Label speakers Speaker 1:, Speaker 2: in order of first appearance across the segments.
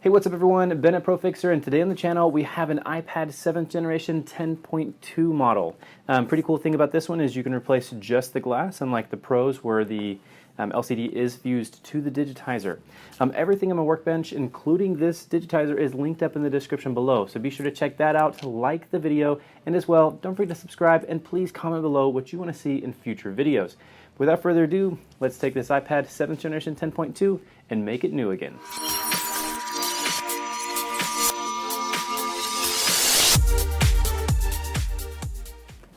Speaker 1: Hey, what's up everyone? Ben at ProFixer, and today on the channel we have an iPad 7th generation 10.2 model. Pretty cool thing about this one is you can replace just the glass, unlike the Pros where the LCD is fused to the Digitizer. Everything on my workbench, including this Digitizer, is linked up in the description below, so be sure to check that out, like the video, and as well, don't forget to subscribe, and please comment below what you want to see in future videos. Without further ado, let's take this iPad 7th generation 10.2 and make it new again.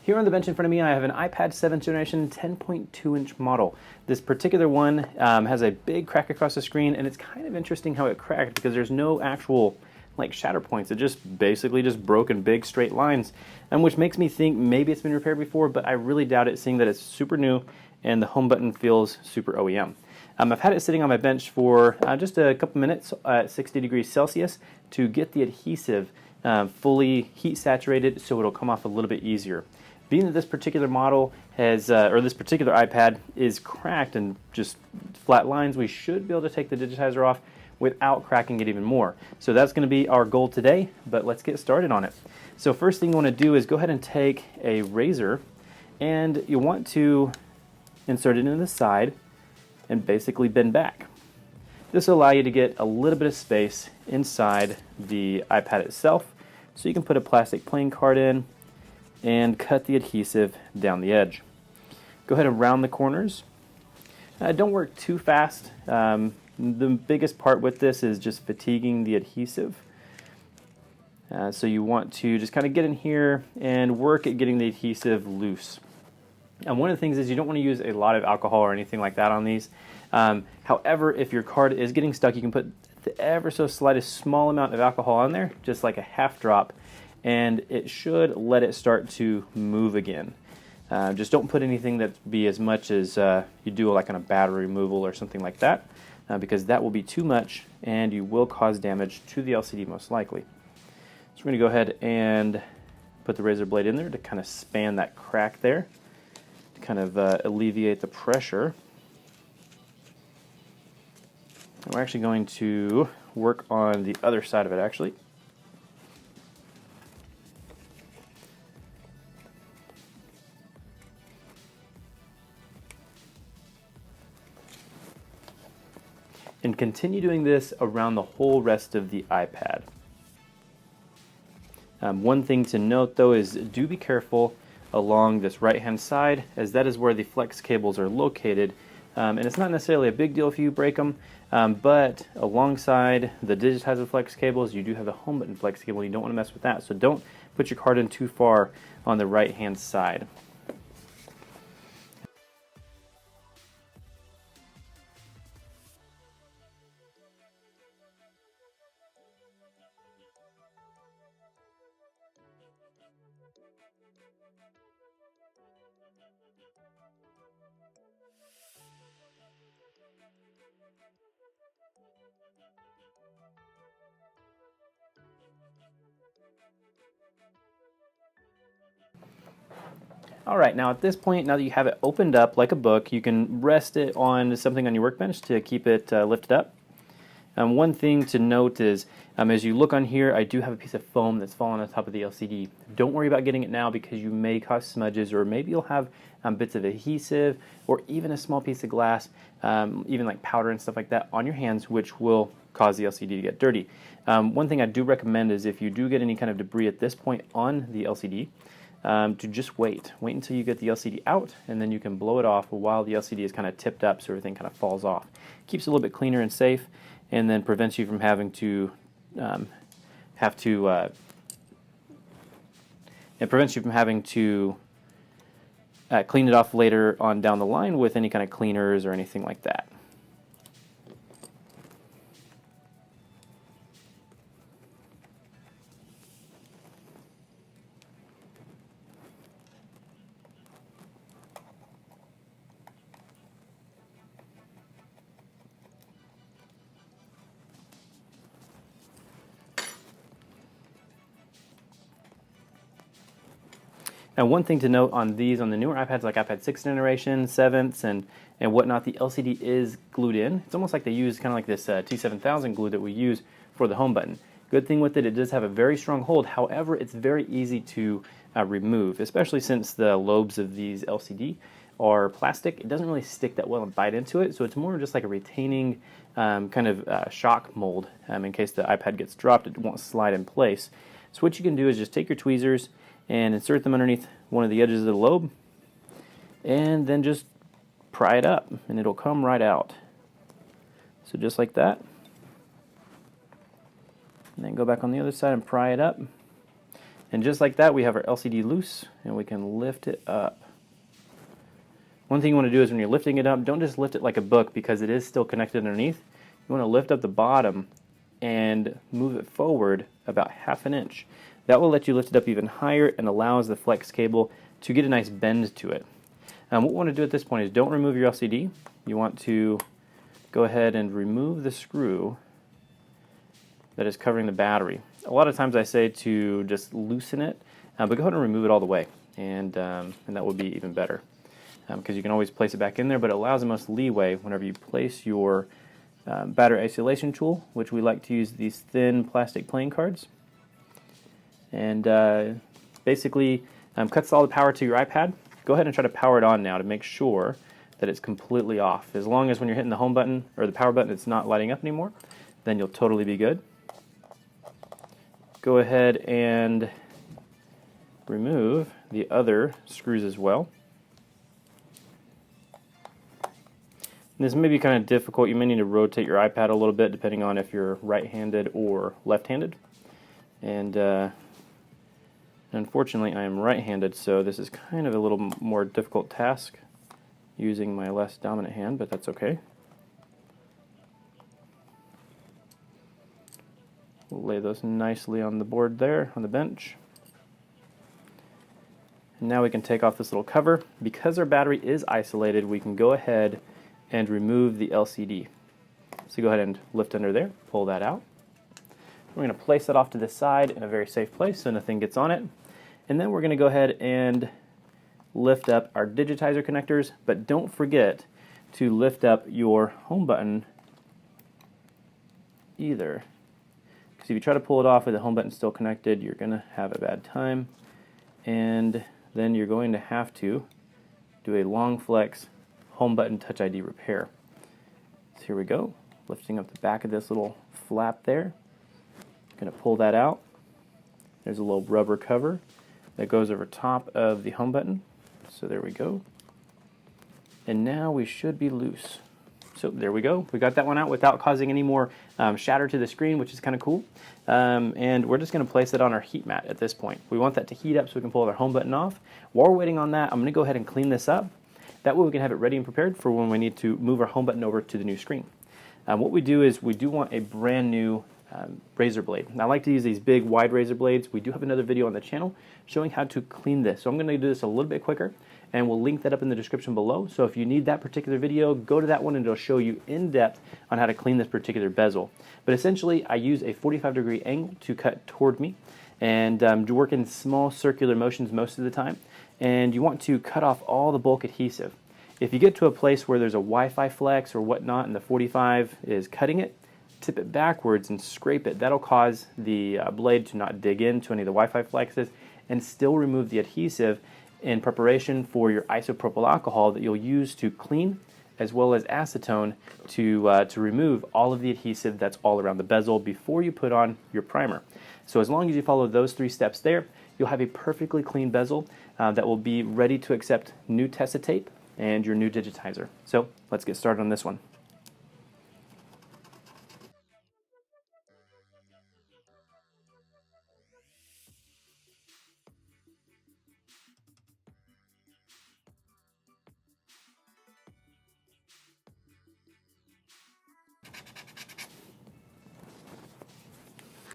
Speaker 1: Here on the bench in front of me, I have an iPad 7th generation 10.2 inch model. This particular one has a big crack across the screen, and it's kind of interesting how it cracked because there's no actual shatter points. It just basically broke in big straight lines, which makes me think maybe it's been repaired before, but I really doubt it, seeing that it's super new and the home button feels super OEM. I've had it sitting on my bench for just a couple minutes at 60 degrees Celsius to get the adhesive fully heat saturated so it'll come off a little bit easier. Being that this particular model has, or this particular iPad is cracked and just flat lines, we should be able to take the Digitizer off without cracking it even more. So that's going to be our goal today, but let's get started on it. So first thing you want to do is go ahead and take a razor, and you want to insert it into the side and basically bend back. This will allow you to get a little bit of space inside the iPad itself, so you can put a plastic playing card in and cut the adhesive down the edge. Go ahead and round the corners. Don't work too fast. The biggest part with this is just fatiguing the adhesive. So you want to just kind of get in here and work at getting the adhesive loose. And one of the things is you don't want to use a lot of alcohol or anything like that on these. However, if your card is getting stuck, you can put the ever so slightest small amount of alcohol on there, just like a half drop, and it should let it start to move again. Just don't put anything that be as much as you do like on a battery removal or something like that, because that will be too much and you will cause damage to the LCD most likely. So we're going to go ahead and put the razor blade in there to kind of span that crack there, to kind of alleviate the pressure. And we're actually going to work on the other side of it actually. And continue doing this around the whole rest of the iPad. One thing to note though is do be careful along this right hand side, as that is where the flex cables are located. And it's not necessarily a big deal if you break them, but alongside the Digitizer flex cables you do have the home button flex cable, and you don't want to mess with that. So don't put your card in too far on the right hand side. Alright, now at this point, now that you have it opened up like a book, you can rest it on something on your workbench to keep it lifted up. One thing to note is, as you look on here, I do have a piece of foam that's fallen on top of the LCD. Don't worry about getting it now because you may cause smudges, or maybe you'll have bits of adhesive or even a small piece of glass, even like powder and stuff like that on your hands, which will cause the LCD to get dirty. One thing I do recommend is if you do get any kind of debris at this point on the LCD, to just wait until you get the LCD out, and then you can blow it off while the LCD is kind of tipped up so everything kind of falls off. Keeps it a little bit cleaner and safe, and then prevents you from having to clean it off later on down the line with any kind of cleaners or anything like that. Now, one thing to note on these, on the newer iPads like iPad 6th generation, 7th, and whatnot, the LCD is glued in. It's almost like they use kind of like this T7000 glue that we use for the home button. Good thing with it, it does have a very strong hold. However, it's very easy to remove, especially since the lobes of these LCD are plastic. It doesn't really stick that well and bite into it, so it's more just like a retaining kind of shock mold. In case the iPad gets dropped, it won't slide in place. So what you can do is just take your tweezers and insert them underneath one of the edges of the lobe, and then just pry it up, and it'll come right out. So just like that. And then go back on the other side and pry it up. And just like that, we have our LCD loose, and we can lift it up. One thing you want to do is when you're lifting it up, don't just lift it like a book, because it is still connected underneath. You want to lift up the bottom and move it forward about 1/2 inch. That will let you lift it up even higher and allows the flex cable to get a nice bend to it. What we want to do at this point is don't remove your LCD. You want to go ahead and remove the screw that is covering the battery. A lot of times I say to just loosen it, but go ahead and remove it all the way, and that would be even better, because you can always place it back in there, but it allows the most leeway whenever you place your battery isolation tool, which we like to use these thin plastic playing cards, and basically cuts all the power to your iPad. Go ahead and try to power it on now to make sure that it's completely off. As long as when you're hitting the home button or the power button it's not lighting up anymore, then you'll totally be good. Go ahead and remove the other screws as well. And this may be kind of difficult. You may need to rotate your iPad a little bit depending on if you're right-handed or left-handed. And unfortunately I am right-handed, so this is kind of a little more difficult task using my less dominant hand, but that's okay. We'll lay those nicely on the board there, on the bench. And now we can take off this little cover. Because our battery is isolated, we can go ahead and remove the LCD. So go ahead and lift under there, pull that out. We're going to place that off to the side in a very safe place so nothing gets on it. And then we're going to go ahead and lift up our Digitizer connectors, but don't forget to lift up your home button either. Because if you try to pull it off with the home button still connected, you're going to have a bad time. And then you're going to have to do a long flex home button Touch ID repair. So here we go, lifting up the back of this little flap there. Going to pull that out. There's a little rubber cover that goes over top of the home button. So there we go. And now we should be loose. So there we go. We got that one out without causing any more shatter to the screen, which is kind of cool. And we're just going to place it on our heat mat at this point. We want that to heat up so we can pull our home button off. While we're waiting on that, I'm going to go ahead and clean this up. That way we can have it ready and prepared for when we need to move our home button over to the new screen. What we do is we do want a brand new razor blade. And I like to use these big wide razor blades. We do have another video on the channel showing how to clean this. So I'm going to do this a little bit quicker, and we'll link that up in the description below. So if you need that particular video, go to that one and it'll show you in depth on how to clean this particular bezel. But essentially I use a 45-degree angle to cut toward me, and work in small circular motions most of the time. And you want to cut off all the bulk adhesive. If you get to a place where there's a Wi-Fi flex or whatnot and the 45 is cutting it, tip it backwards and scrape it. That'll cause the blade to not dig into any of the Wi-Fi flexes and still remove the adhesive in preparation for your isopropyl alcohol that you'll use to clean, as well as acetone to remove all of the adhesive that's all around the bezel before you put on your primer. So as long as you follow those 3 steps there, you'll have a perfectly clean bezel that will be ready to accept new Tessa tape and your new Digitizer. So let's get started on this one.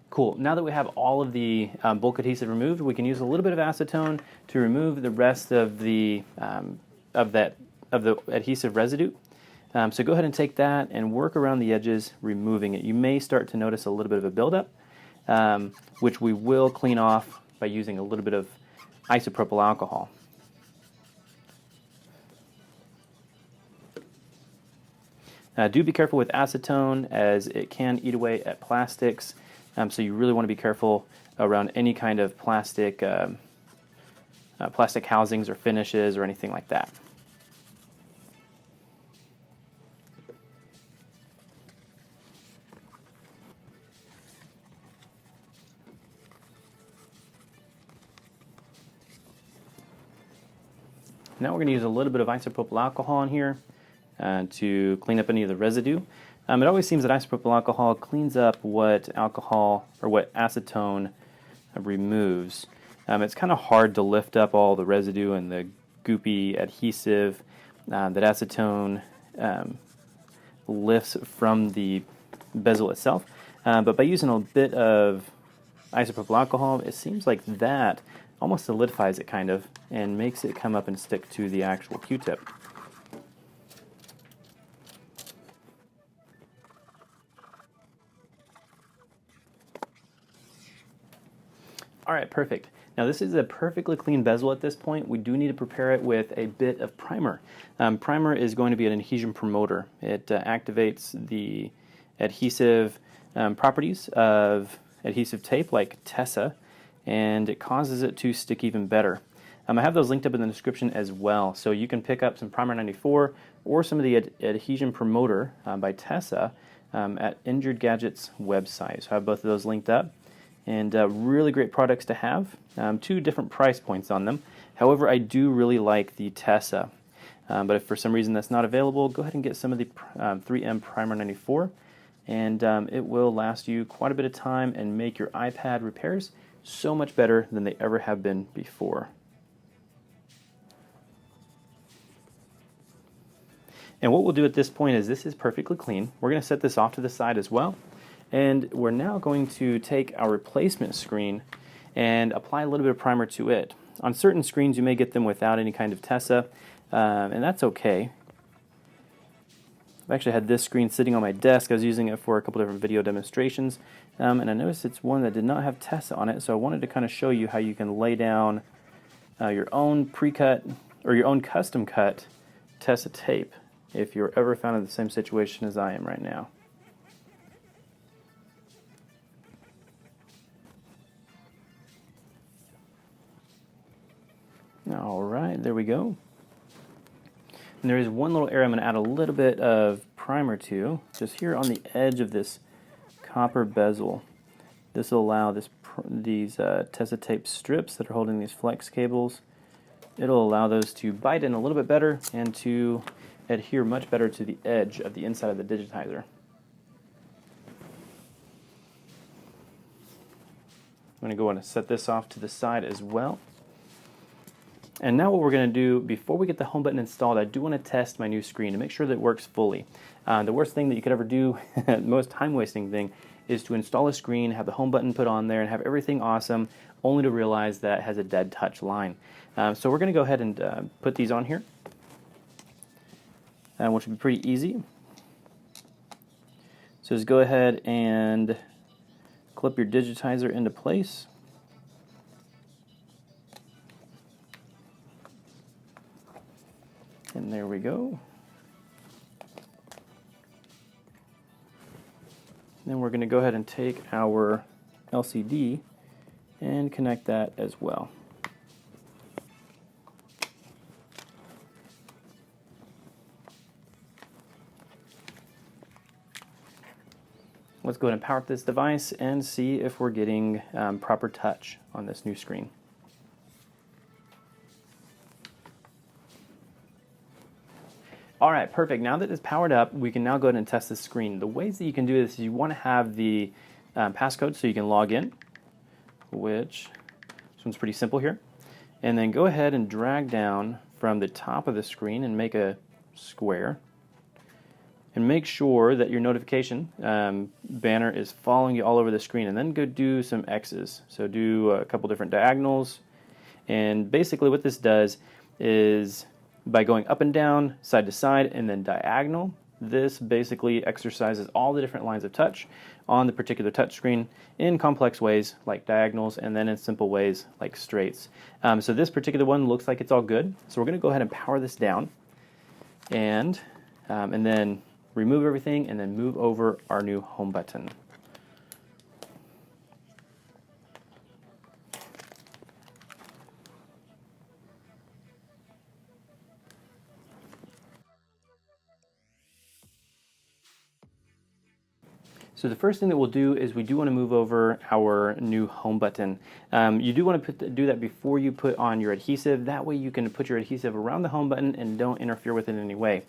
Speaker 1: Cool. Now that we have all of the bulk adhesive removed, we can use a little bit of acetone to remove the rest of the adhesive residue. So go ahead and take that and work around the edges, removing it. You may start to notice a little bit of a buildup, which we will clean off by using a little bit of isopropyl alcohol. Do be careful with acetone, as it can eat away at plastics, so you really want to be careful around any kind of plastic plastic housings or finishes or anything like that. Now we're going to use a little bit of isopropyl alcohol in here to clean up any of the residue. It always seems that isopropyl alcohol cleans up what alcohol or what acetone removes. It's kind of hard to lift up all the residue and the goopy adhesive that acetone lifts from the bezel itself. But by using a bit of isopropyl alcohol, it seems like that almost solidifies it kind of and makes it come up and stick to the actual Q-tip. Alright, perfect. Now this is a perfectly clean bezel at this point. We do need to prepare it with a bit of primer. Primer is going to be an adhesion promoter. It activates the adhesive properties of adhesive tape like Tessa, and it causes it to stick even better. I have those linked up in the description as well, so you can pick up some Primer 94 or some of the adhesion promoter by Tessa at Injured Gadget's website. So I have both of those linked up, and really great products to have. 2 different price points on them. However, I do really like the Tessa, but if for some reason that's not available, go ahead and get some of the 3M Primer 94, and it will last you quite a bit of time and make your iPad repairs so much better than they ever have been before. And what we'll do at this point is, this is perfectly clean. We're going to set this off to the side as well, and we're now going to take our replacement screen and apply a little bit of primer to it. On certain screens you may get them without any kind of Tessa, and that's okay. I've actually had this screen sitting on my desk. I was using it for a couple different video demonstrations, and I noticed it's one that did not have Tessa on it, so I wanted to kind of show you how you can lay down your own pre-cut or your own custom cut Tessa tape if you're ever found in the same situation as I am right now. Alright, there we go. And there is one little area I'm going to add a little bit of primer to, just here on the edge of this copper bezel. This will allow these Tessa tape strips that are holding these flex cables, it'll allow those to bite in a little bit better and to adhere much better to the edge of the inside of the digitizer. I'm going to go and set this off to the side as well. And now what we're going to do, before we get the home button installed, I do want to test my new screen to make sure that it works fully. The worst thing that you could ever do, the most time-wasting thing, is to install a screen, have the home button put on there, and have everything awesome, only to realize that it has a dead touch line. So we're going to go ahead and put these on here, which will be pretty easy. So just go ahead and clip your digitizer into place. And there we go. Then we're going to go ahead and take our LCD and connect that as well. Let's go ahead and power up this device and see if we're getting proper touch on this new screen. Alright, perfect. Now that it's powered up, we can now go ahead and test the screen. The ways that you can do this is you want to have the passcode so you can log in, which this one's pretty simple here. And then go ahead and drag down from the top of the screen and make a square. And make sure that your notification banner is following you all over the screen, and then go do some X's. So do a couple different diagonals, and basically what this does is, by going up and down, side to side, and then diagonal, this basically exercises all the different lines of touch on the particular touch screen in complex ways like diagonals, and then in simple ways like straights. So this particular one looks like it's all good. So we're going to go ahead and power this down, and then remove everything, and then move over our new home button. So the first thing that we'll do is we do want to move over our new home button. You do want to do that before you put on your adhesive. That way you can put your adhesive around the home button and don't interfere with it in any way.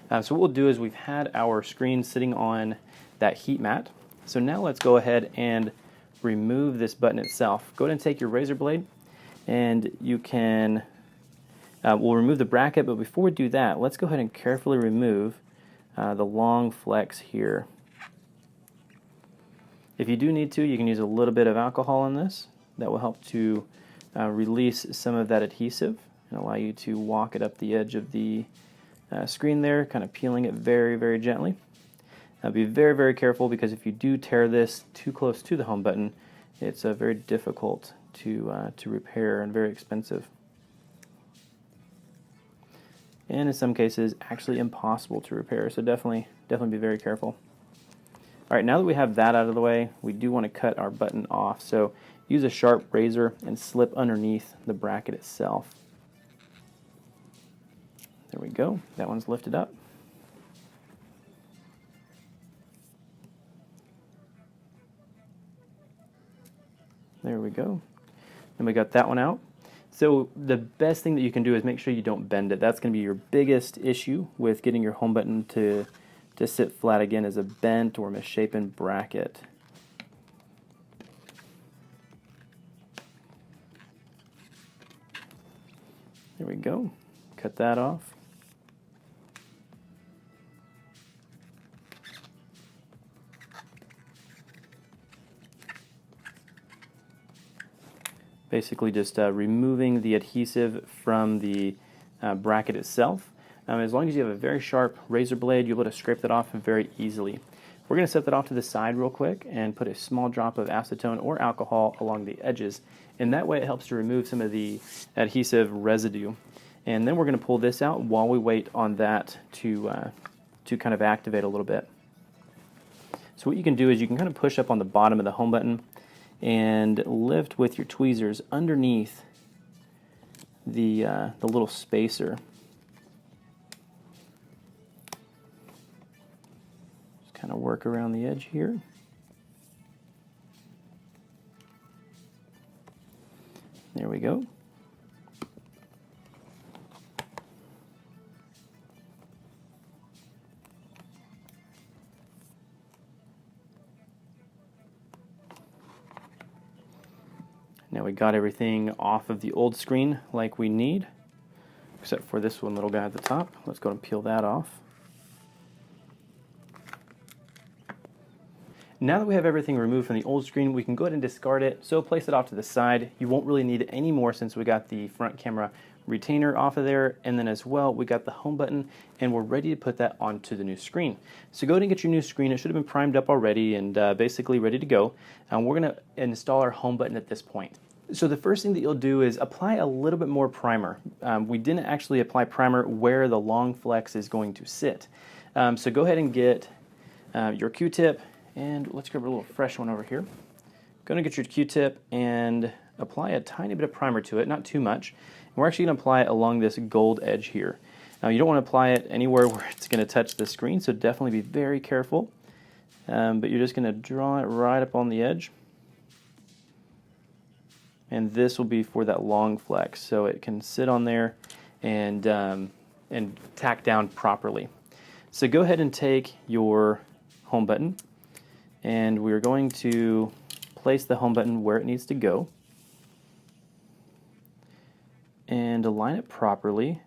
Speaker 1: So what we'll do is we've had our screen sitting on that heat mat. So now let's go ahead and remove this button itself. Go ahead and take your razor blade, and you can, we'll remove the bracket, but before we do that, let's go ahead and carefully remove the long flex here. If you do need to, you can use a little bit of alcohol on this. That will help to release some of that adhesive and allow you to walk it up the edge of the screen there, kind of peeling it very, very gently. Now be very, very careful, because if you do tear this too close to the home button, it's very difficult to repair and very expensive. And in some cases, actually impossible to repair, so definitely be very careful. All right, now that we have that out of the way, we do want to cut our button off. So use a sharp razor and slip underneath the bracket itself. There we go. That one's lifted up. There we go. And we got that one out. So the best thing that you can do is make sure you don't bend it. That's going to be your biggest issue with getting your home button to sit flat again, is a bent or misshapen bracket. There we go. Cut that off. Basically just removing the adhesive from the bracket itself. As long as you have a very sharp razor blade, you'll be able to scrape that off very easily. We're going to set that off to the side real quick and put a small drop of acetone or alcohol along the edges. And that way it helps to remove some of the adhesive residue. And then we're going to pull this out while we wait on that to kind of activate a little bit. So what you can do is you can kind of push up on the bottom of the home button and lift with your tweezers underneath the little spacer. Kind of work around the edge here. There we go. Now we got everything off of the old screen like we need, except for this one little guy at the top. Let's go and peel that off. Now that we have everything removed from the old screen, we can go ahead and discard it. So place it off to the side. You won't really need it anymore since we got the front camera retainer off of there, and then as well we got the home button, and we're ready to put that onto the new screen. So go ahead and get your new screen. It should have been primed up already and basically ready to go. We're going to install our home button at this point. So the first thing that you'll do is apply a little bit more primer. We didn't actually apply primer where the long flex is going to sit. So go ahead and get your Q-tip, and let's grab a little fresh one over here. Go ahead and get your Q-tip and apply a tiny bit of primer to it, not too much. And we're actually going to apply it along this gold edge here. Now you don't want to apply it anywhere where it's going to touch the screen, so definitely be very careful. But you're just going to draw it right up on the edge. And this will be for that long flex, so it can sit on there and tack down properly. So go ahead and take your home button, and we're going to place the home button where it needs to go and align it properly.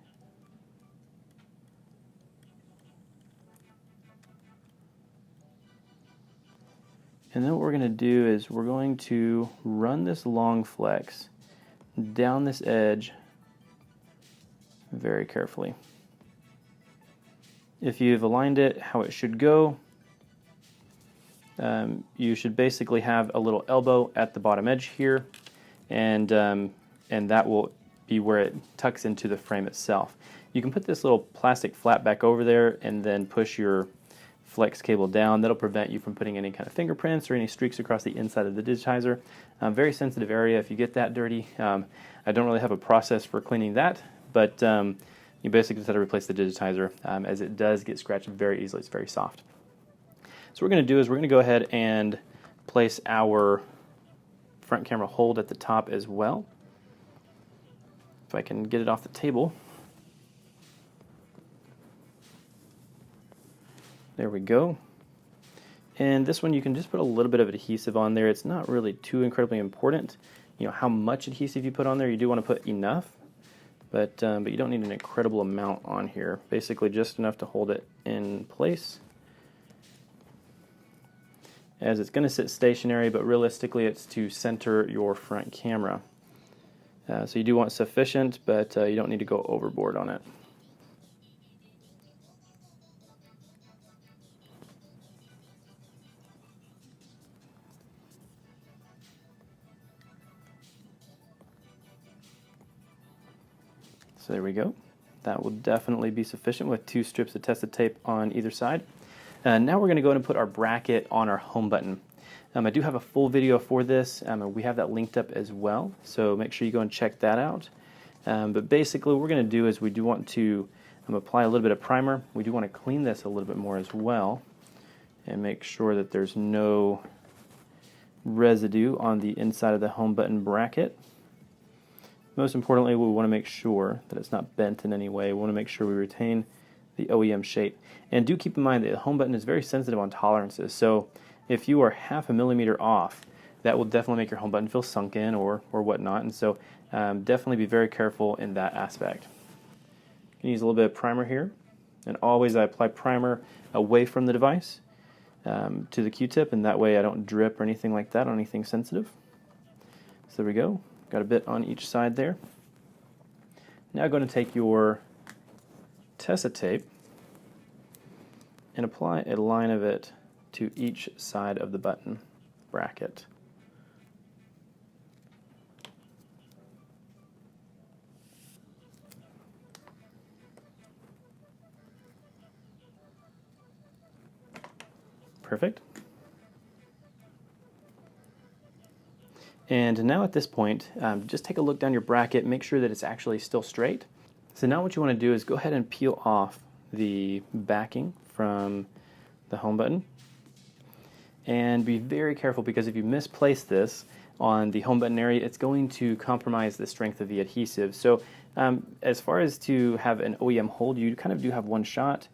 Speaker 1: And then what we're going to do is we're going to run this long flex down this edge very carefully. If you've aligned it how it should go, you should basically have a little elbow at the bottom edge here, and that will be where it tucks into the frame itself. You can put this little plastic flap back over there and then push your flex cable down. That'll prevent you from putting any kind of fingerprints or any streaks across the inside of the digitizer. Very sensitive area if you get that dirty. I don't really have a process for cleaning that, but you basically just have to replace the digitizer as it does get scratched very easily. It's very soft. So what we're going to do is we're going to go ahead and place our front camera hold at the top as well. If I can get it off the table. There we go. And this one you can just put a little bit of adhesive on there. It's not really too incredibly important. You know how much adhesive you put on there. You do want to put enough, but you don't need an incredible amount on here. Basically just enough to hold it in place, as it's going to sit stationary, but realistically it's to center your front camera. So you do want sufficient, but you don't need to go overboard on it. So there we go. That will definitely be sufficient with 2 strips of tested tape on either side. Now we're going to go ahead and put our bracket on our home button. I do have a full video for this. We have that linked up as well, so make sure you go and check that out. But basically what we're going to do is we do want to apply a little bit of primer. We do want to clean this a little bit more as well and make sure that there's no residue on the inside of the home button bracket. Most importantly, we want to make sure that it's not bent in any way. We want to make sure we retain the OEM shape. And do keep in mind that the home button is very sensitive on tolerances. So if you are 1/2 millimeter off, that will definitely make your home button feel sunken or whatnot. And so definitely be very careful in that aspect. You can use a little bit of primer here. And always I apply primer away from the device to the Q-tip, and that way I don't drip or anything like that on anything sensitive. So there we go. Got a bit on each side there. Now I'm going to take your Tessa tape and apply a line of it to each side of the button bracket. Perfect. And now at this point, just take a look down your bracket, make sure that it's actually still straight. So now what you want to do is go ahead and peel off the backing from the home button. And be very careful, because if you misplace this on the home button area, it's going to compromise the strength of the adhesive. So as far as to have an OEM hold, you kind of do have one shot,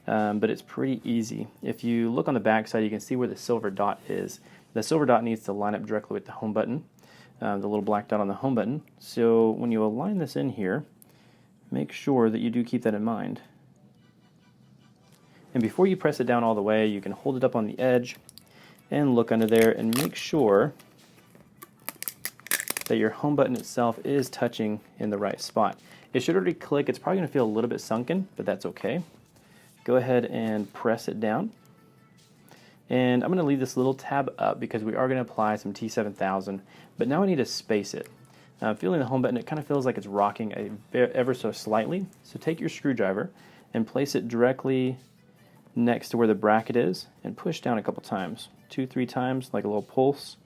Speaker 1: but it's pretty easy. If you look on the back side, you can see where the silver dot is. The silver dot needs to line up directly with the home button, the little black dot on the home button. So when you align this in here, make sure that you do keep that in mind. And before you press it down all the way, you can hold it up on the edge and look under there and make sure that your home button itself is touching in the right spot. It should already click. It's probably going to feel a little bit sunken, but that's okay. Go ahead and press it down. And I'm going to leave this little tab up because we are going to apply some T7000, but now I need to space it. Feeling the home button, it kind of feels like it's rocking ever so slightly. So take your screwdriver and place it directly next to where the bracket is and push down a couple times, 2-3 times, like a little pulse.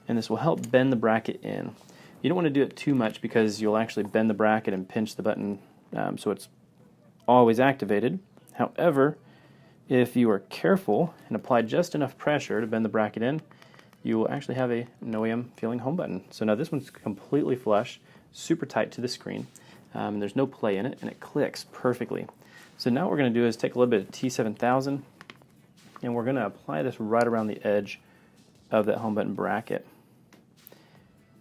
Speaker 1: And this will help bend the bracket in. You don't want to do it too much because you'll actually bend the bracket and pinch the button so it's always activated. However, if you are careful and apply just enough pressure to bend the bracket in, you will actually have an OEM feeling home button. So now this one's completely flush, super tight to the screen, and there's no play in it, and it clicks perfectly. So now what we're going to do is take a little bit of T7000, and we're going to apply this right around the edge of that home button bracket.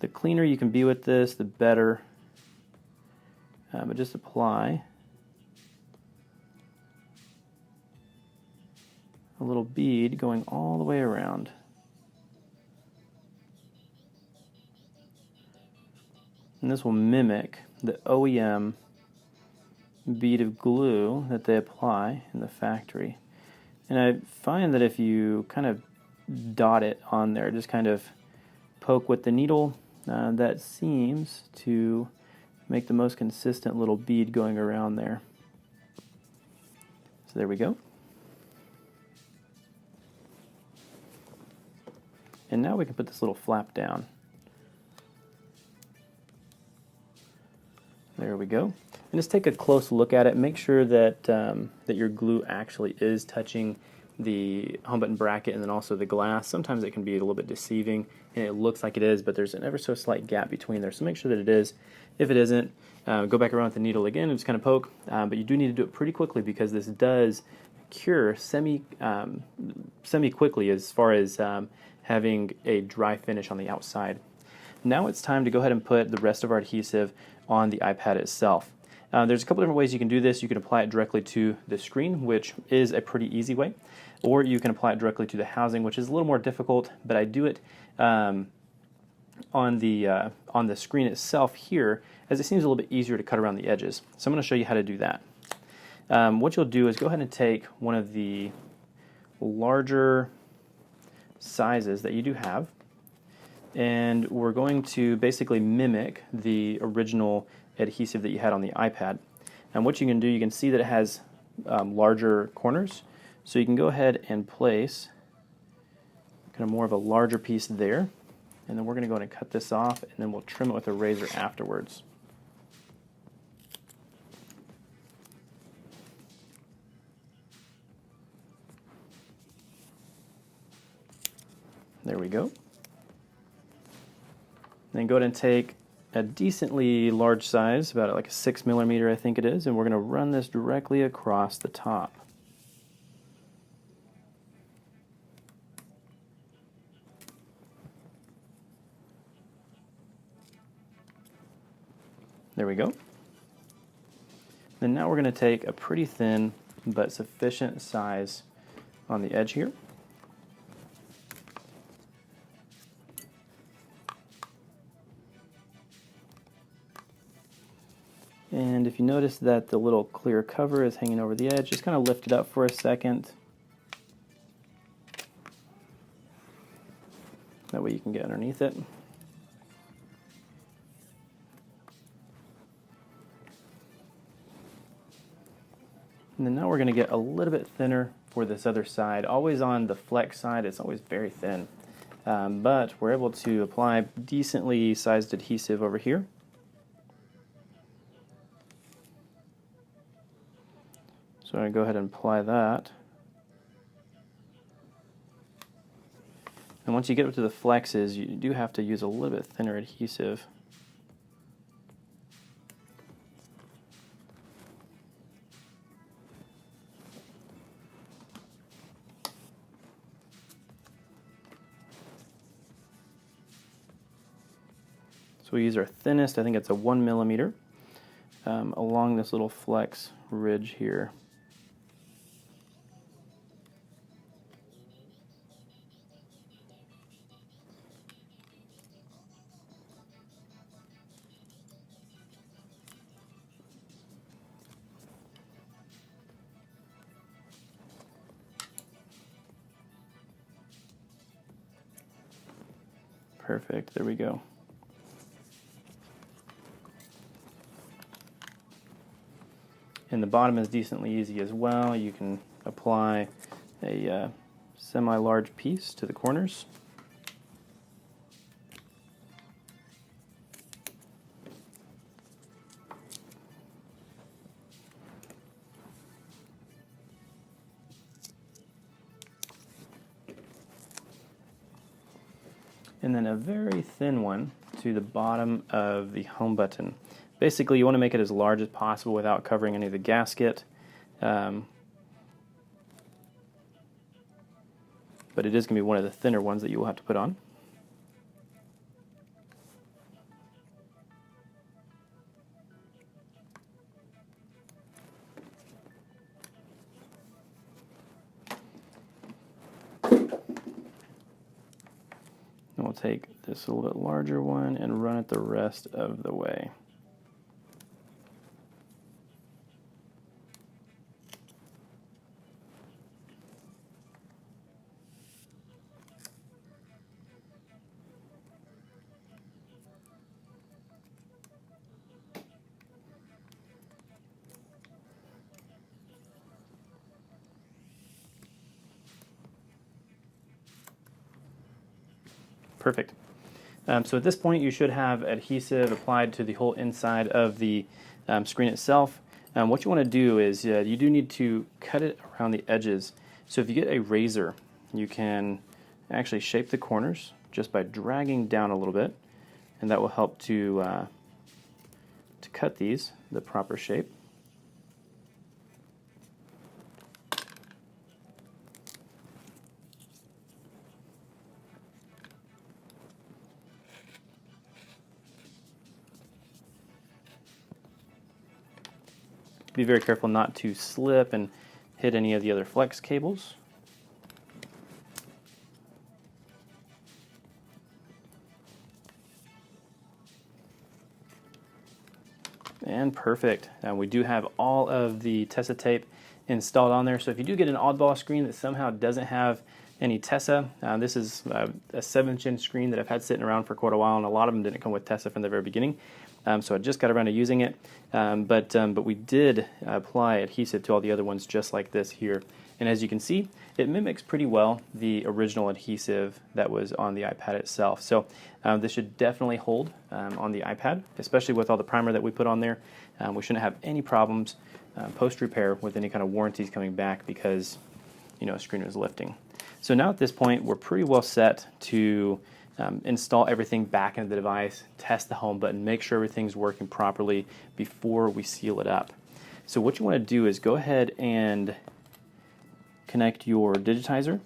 Speaker 1: The cleaner you can be with this, the better, but just apply a little bead going all the way around. And this will mimic the OEM bead of glue that they apply in the factory. And I find that if you kind of dot it on there, just kind of poke with the needle, that seems to make the most consistent little bead going around there. So there we go. And now we can put this little flap down. There we go. And just take a close look at it. Make sure that, that your glue actually is touching the home button bracket and then also the glass. Sometimes it can be a little bit deceiving and it looks like it is, but there's an ever so slight gap between there. So make sure that it is. If it isn't, go back around with the needle again and just kind of poke. But you do need to do it pretty quickly because this does cure semi quickly as far as having a dry finish on the outside. Now it's time to go ahead and put the rest of our adhesive on the iPad itself. There's a couple different ways you can do this. You can apply it directly to the screen, which is a pretty easy way, or you can apply it directly to the housing, which is a little more difficult, but I do it on the screen itself here, as it seems a little bit easier to cut around the edges. So I'm going to show you how to do that. What you'll do is go ahead and take one of the larger sizes that you do have, and we're going to basically mimic the original adhesive that you had on the iPad. And what you can do, you can see that it has larger corners, so you can go ahead and place kind of more of a larger piece there, and then we're going to go ahead and cut this off, and then we'll trim it with a razor afterwards. There we go. Then go ahead and take a decently large size, about like a 6mm I think it is, and we're going to run this directly across the top. There we go. Then now we're going to take a pretty thin but sufficient size on the edge here. And if you notice that the little clear cover is hanging over the edge, just kind of lift it up for a second. That way you can get underneath it. And then now we're going to get a little bit thinner for this other side. Always on the flex side, it's always very thin. But we're able to apply decently sized adhesive over here. So I'm going to go ahead and apply that. And once you get up to the flexes, you do have to use a little bit thinner adhesive. So we use our thinnest, I think it's a 1mm, along this little flex ridge here. Perfect, there we go. And the bottom is decently easy as well. You can apply a semi-large piece to the corners. And then a very thin one to the bottom of the home button. Basically, you want to make it as large as possible without covering any of the gasket. But it is going to be one of the thinner ones that you will have to put on. And we'll take this a little bit larger one and run it the rest of the way. Perfect. So at this point, you should have adhesive applied to the whole inside of the screen itself. What you want to do is you do need to cut it around the edges. So if you get a razor, you can actually shape the corners just by dragging down a little bit, and that will help to cut these the proper shape. Be very careful not to slip and hit any of the other flex cables. And perfect. We do have all of the Tessa tape installed on there, so if you do get an oddball screen that somehow doesn't have any Tessa, this is a 7-inch screen that I've had sitting around for quite a while, and a lot of them didn't come with Tessa from the very beginning. So I just got around to using it, but we did apply adhesive to all the other ones just like this here. And as you can see, it mimics pretty well the original adhesive that was on the iPad itself. So this should definitely hold on the iPad, especially with all the primer that we put on there. We shouldn't have any problems post-repair with any kind of warranties coming back because, you know, a screen was lifting. So now at this point, we're pretty well set to install everything back into the device, test the home button, make sure everything's working properly before we seal it up. So what you want to do is go ahead and connect your Digitizer.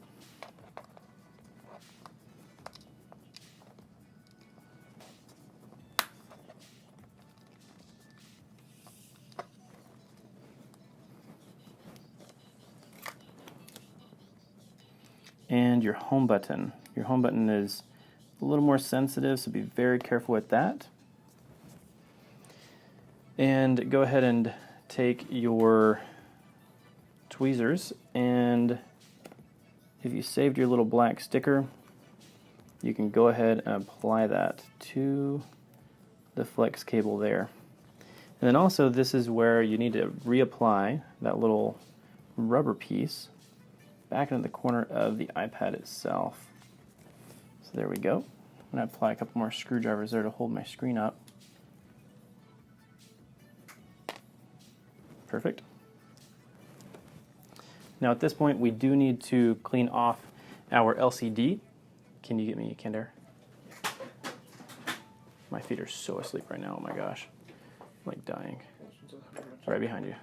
Speaker 1: And your home button. Your home button is a little more sensitive, so be very careful with that. And go ahead and take your tweezers, and if you saved your little black sticker, you can go ahead and apply that to the flex cable there. And then also, this is where you need to reapply that little rubber piece back into the corner of the iPad itself. So there we go. I'm going to apply a couple more screwdrivers there to hold my screen up. Perfect. Now at this point, we do need to clean off our LCD. Can you get me a candle? My feet are so asleep right now, oh my gosh. I'm like dying. Right behind you.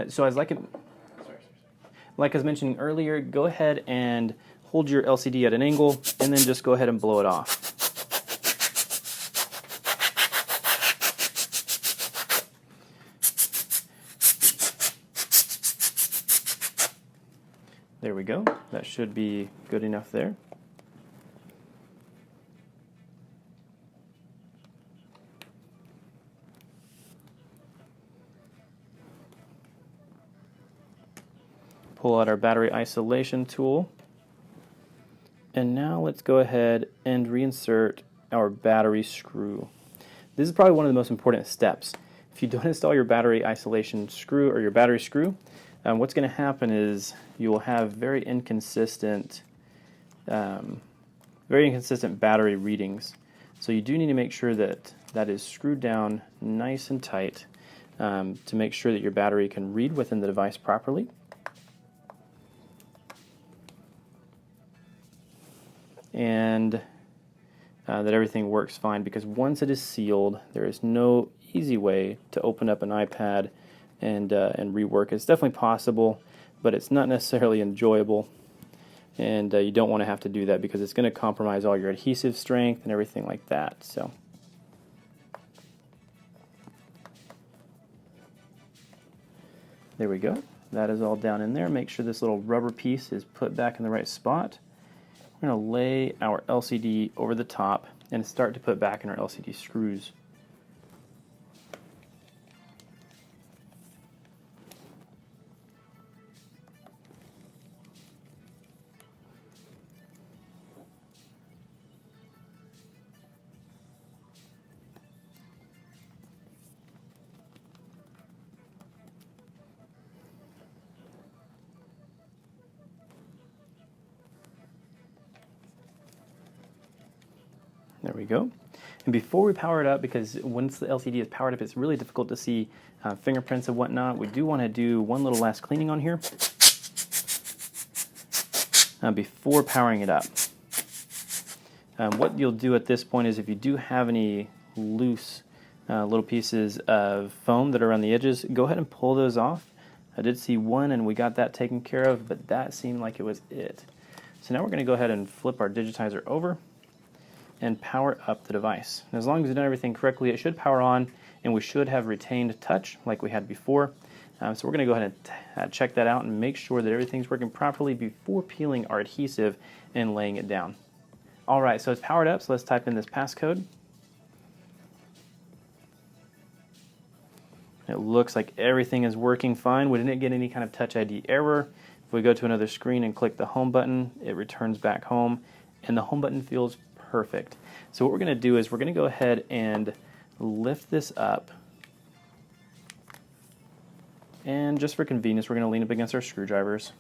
Speaker 1: So as like I was mentioning earlier, go ahead and hold your LCD at an angle and then just go ahead and blow it off. There we go. That should be good enough there. Pull out our battery isolation tool. And now let's go ahead and reinsert our battery screw. This is probably one of the most important steps. If you don't install your battery isolation screw or your battery screw, what's going to happen is you will have very inconsistent battery readings. So you do need to make sure that that is screwed down nice and tight to make sure that your battery can read within the device properly. And that everything works fine, because once it is sealed, there is no easy way to open up an iPad and rework. It's definitely possible, but it's not necessarily enjoyable, and you don't want to have to do that because it's going to compromise all your adhesive strength and everything like that. So there we go. That is all down in there. Make sure this little rubber piece is put back in the right spot. We're going to lay our LCD over the top and start to put back in our LCD screws. There we go. And before we power it up, because once the LCD is powered up, it's really difficult to see fingerprints and whatnot, we do want to do one little last cleaning on here before powering it up. What you'll do at this point is if you do have any loose little pieces of foam that are around the edges, go ahead and pull those off. I did see one and we got that taken care of, but that seemed like it was it. So now we're going to go ahead and flip our digitizer over and power up the device. And as long as you've done everything correctly, it should power on, and we should have retained touch like we had before. So we're going to go ahead and check that out and make sure that everything's working properly before peeling our adhesive and laying it down. Alright, so it's powered up, so let's type in this passcode. It looks like everything is working fine. We didn't get any kind of Touch ID error. If we go to another screen and click the home button, it returns back home, and the home button feels perfect. So what we're going to do is we're going to go ahead and lift this up, and just for convenience we're going to lean up against our screwdrivers,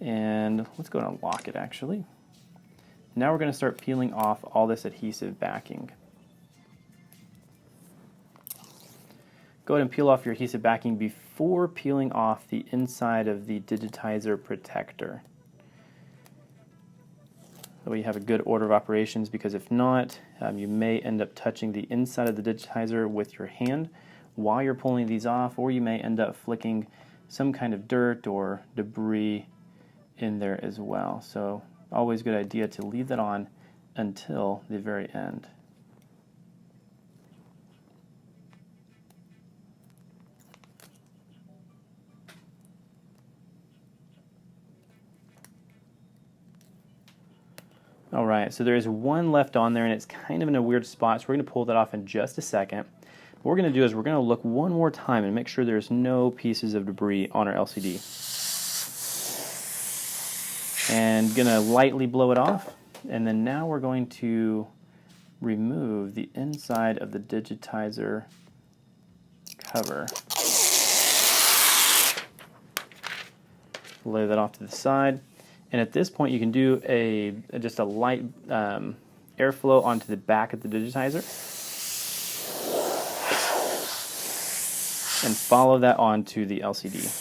Speaker 1: and let's go and unlock it actually. Now we're going to start peeling off all this adhesive backing. Go ahead and peel off your adhesive backing before peeling off the inside of the digitizer protector. That way you have a good order of operations, because if not, you may end up touching the inside of the digitizer with your hand while you're pulling these off, or you may end up flicking some kind of dirt or debris in there as well. So always a good idea to leave that on until the very end. Alright, so there is one left on there and it's kind of in a weird spot, so we're going to pull that off in just a second. What we're going to do is we're going to look one more time and make sure there's no pieces of debris on our LCD. And going to lightly blow it off, and then now we're going to remove the inside of the digitizer cover. Lay that off to the side. And at this point you can do just a light airflow onto the back of the digitizer and follow that onto the LCD.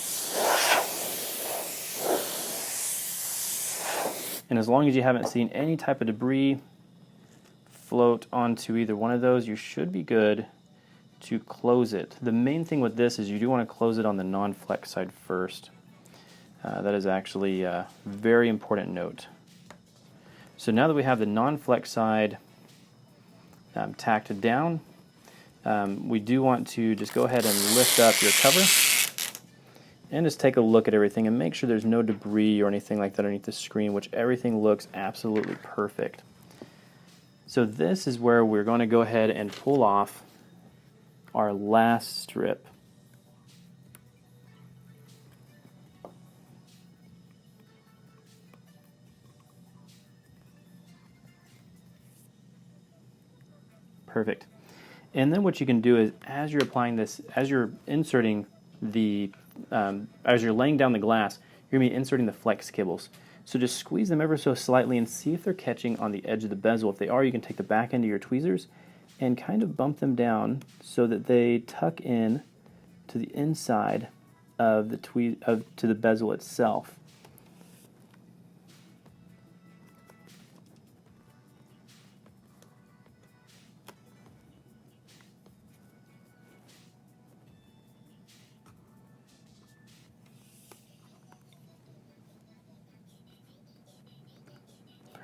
Speaker 1: And as long as you haven't seen any type of debris float onto either one of those, you should be good to close it. The main thing with this is you do want to close it on the non-flex side first. That is actually a very important note. So now that we have the non-flex side tacked down, we do want to just go ahead and lift up your cover and just take a look at everything and make sure there's no debris or anything like that underneath the screen, which everything looks absolutely perfect. So this is where we're going to go ahead and pull off our last strip. Perfect. And then what you can do is, as you're applying this, as you're inserting the, as you're laying down the glass, you're going to be inserting the flex kibbles. So just squeeze them ever so slightly and see if they're catching on the edge of the bezel. If they are, you can take the back end of your tweezers and kind of bump them down so that they tuck in to the inside of the to the bezel itself.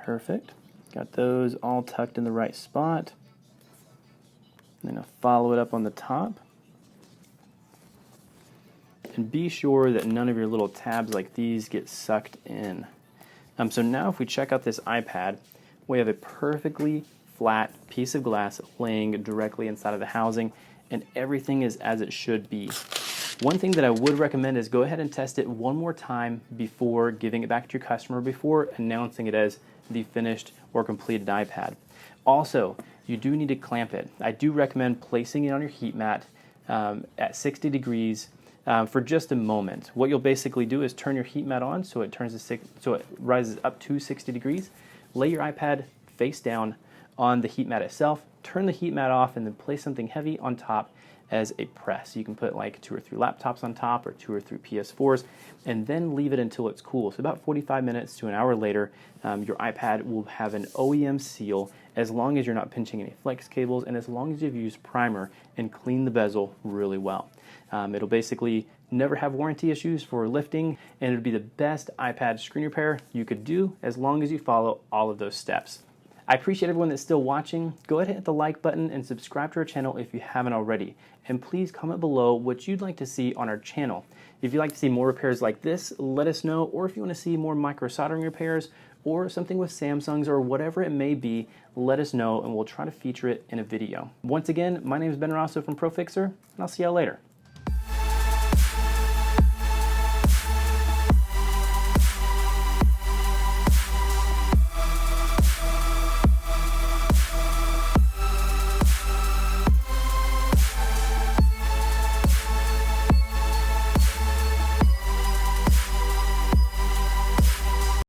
Speaker 1: Perfect. Got those all tucked in the right spot. I'm going to follow it up on the top. And be sure that none of your little tabs like these get sucked in. So now if we check out this iPad, we have a perfectly flat piece of glass laying directly inside of the housing, and everything is as it should be. One thing that I would recommend is go ahead and test it one more time before giving it back to your customer, before announcing it as the finished or completed iPad. Also, you do need to clamp it. I do recommend placing it on your heat mat at 60 degrees for just a moment. What you'll basically do is turn your heat mat on so it rises up to 60 degrees. Lay your iPad face down, on the heat mat itself, turn the heat mat off, and then place something heavy on top as a press. You can put like 2 or 3 laptops on top or 2 or 3 PS4s, and then leave it until it's cool. So about 45 minutes to an hour later, your iPad will have an OEM seal, as long as you're not pinching any flex cables and as long as you've used primer and cleaned the bezel really well. It'll basically never have warranty issues for lifting, and it'll be the best iPad screen repair you could do as long as you follow all of those steps. I appreciate everyone that's still watching. Go ahead and hit the like button and subscribe to our channel if you haven't already. And please comment below what you'd like to see on our channel. If you'd like to see more repairs like this, let us know. Or if you want to see more micro soldering repairs or something with Samsungs or whatever it may be, let us know and we'll try to feature it in a video. Once again, my name is Ben Rosso from ProFixer, and I'll see y'all later.